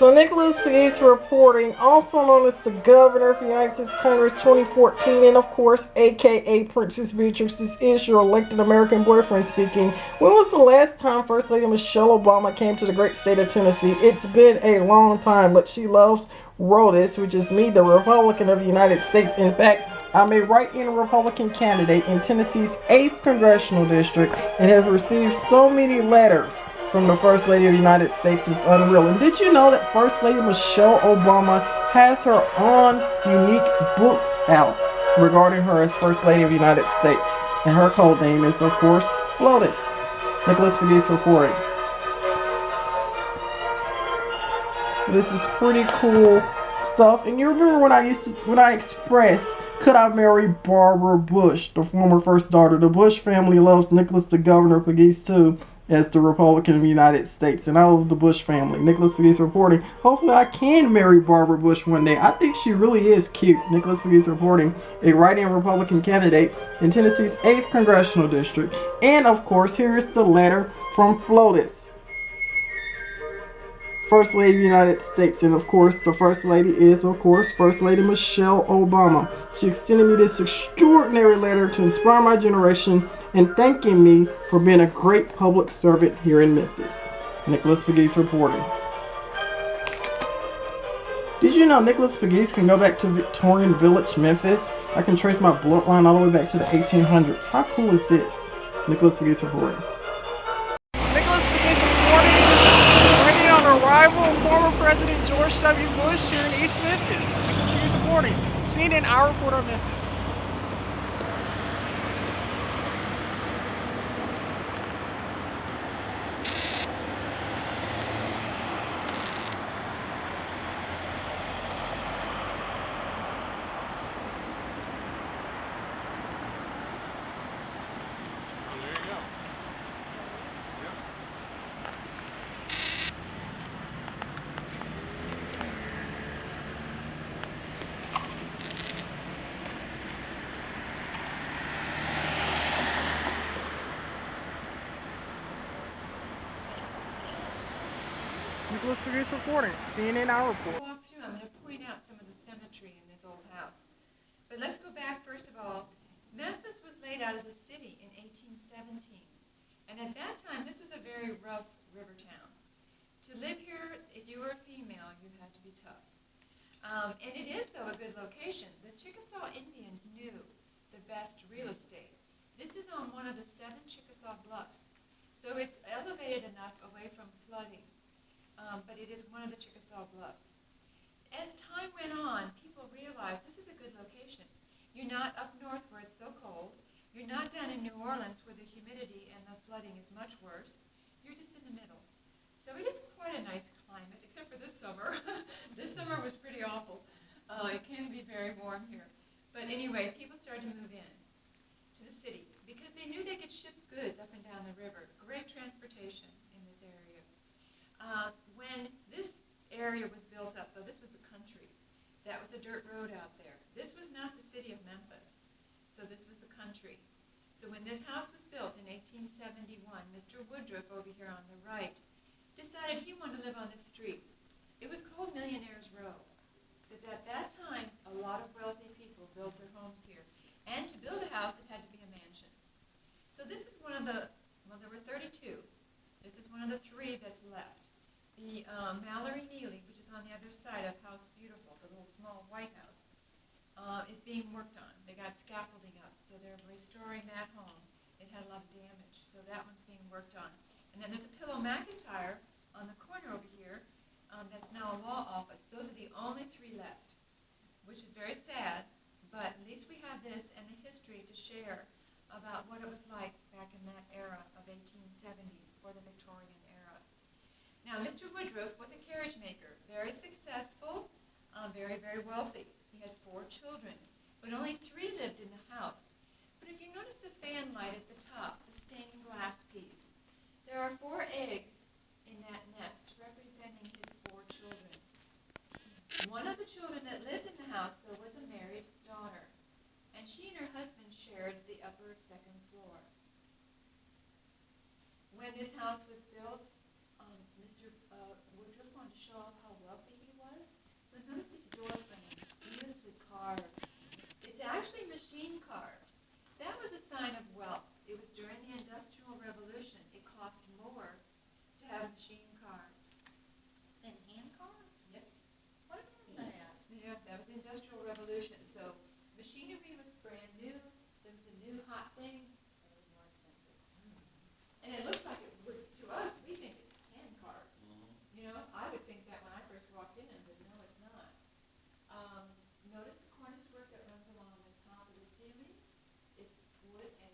So Nicholas is reporting, also known as the Governor of the United States Congress 2014, and of course, aka Princess Beatrix, this is your elected American boyfriend speaking. When was the last time First Lady Michelle Obama came to the great state of Tennessee? It's been a long time, but she loves ROTUS, which is me, the Republican of the United States. In fact, I'm a write-in Republican candidate in Tennessee's 8th congressional district and have received so many letters from the First Lady of the United States. It's unreal. And did you know that First Lady Michelle Obama has her own unique books out regarding her as First Lady of the United States? And her code name is, of course, FLOTUS. Nicholas Pegues reporting. So this is pretty cool stuff. And you remember when I expressed, could I marry Barbara Bush, the former first daughter? The Bush family loves Nicholas the Governor Pegues too, as the Republican of the United States. And I love the Bush family. Nicholas Pegues reporting. Hopefully I can marry Barbara Bush one day. I think she really is cute. Nicholas Pegues reporting. A write-in Republican candidate in Tennessee's 8th congressional district. And of course, here is the letter from FLOTUS, First Lady of the United States. And of course, the First Lady is, of course, First Lady Michelle Obama. She extended me this extraordinary letter to inspire my generation and thanking me for being a great public servant here in Memphis. Nicholas Pegues reporting. Did you know Nicholas Pegues can go back to Victorian Village, Memphis? I can trace my bloodline all the way back to the 1800s. How cool is this? Nicholas Pegues reporting. Arrival of former President George W. Bush here in East Memphis. Here's reporting. CNN, our report on Memphis. Nicholas Pegues reporting. CNN, our report. I'm going to point out some of the symmetry in this old house. But let's go back, first of all. Memphis was laid out as a city in 1817. And at that time, this was a very rough river town. To live here, if you were a female, you had to be tough. And it is, though, a good location. The Chickasaw Indians knew the best real estate. This is on one of the 7 Chickasaw bluffs. So it's elevated enough away from flooding. But it is one of the Chickasaw bluffs. As time went on, people realized this is a good location. You're not up north where it's so cold. You're not down in New Orleans where the humidity and the flooding is much worse. You're just in the middle. So it is quite a nice climate, except for this summer. This summer was pretty awful. It can be very warm here. But anyway, people started to move in to the city because they knew they could ship goods up and down the river. Great transportation in this area. When this area was built up, though, this was the country. That was a dirt road out there. This was not the city of Memphis, so this was the country. So when this house was built in 1871, Mr. Woodruff over here on the right decided he wanted to live on this street. It was called Millionaire's Row, because at that time, a lot of wealthy people built their homes here. And to build a house, it had to be a mansion. So this is one of the, well, there were 32. This is one of the 3 that's left. The Mallory Neely, which is on the other side of House Beautiful, the little small white house, is being worked on. They got scaffolding up, so they're restoring that home. It had a lot of damage, so that one's being worked on. And then there's a Pillow McIntyre on the corner over here that's now a law office. Those are the only 3 left, which is very sad, but at least we have this and the history to share about what it was like back in that era of 1870 or the Victorian era. Now, Mr. Woodruff was a carriage maker, very successful, very, very wealthy. He had 4 children, but only 3 lived in the house. But if you notice the fan light at the top, the stained glass piece, there are 4 eggs in that nest representing his 4 children. One of the children that lived in the house, though, was a married daughter, and she and her husband shared the upper 2nd floor. When this house was built, Mr. Woodruff wanted to show off how wealthy brand new, if it's a new hot thing, it'll be more expensive. And it looks like it would, to us, we think it's a hand carved. You know, I would think that when I first walked in, but no, it's not. Notice the cornice work that runs along the top of the ceiling. It's wood and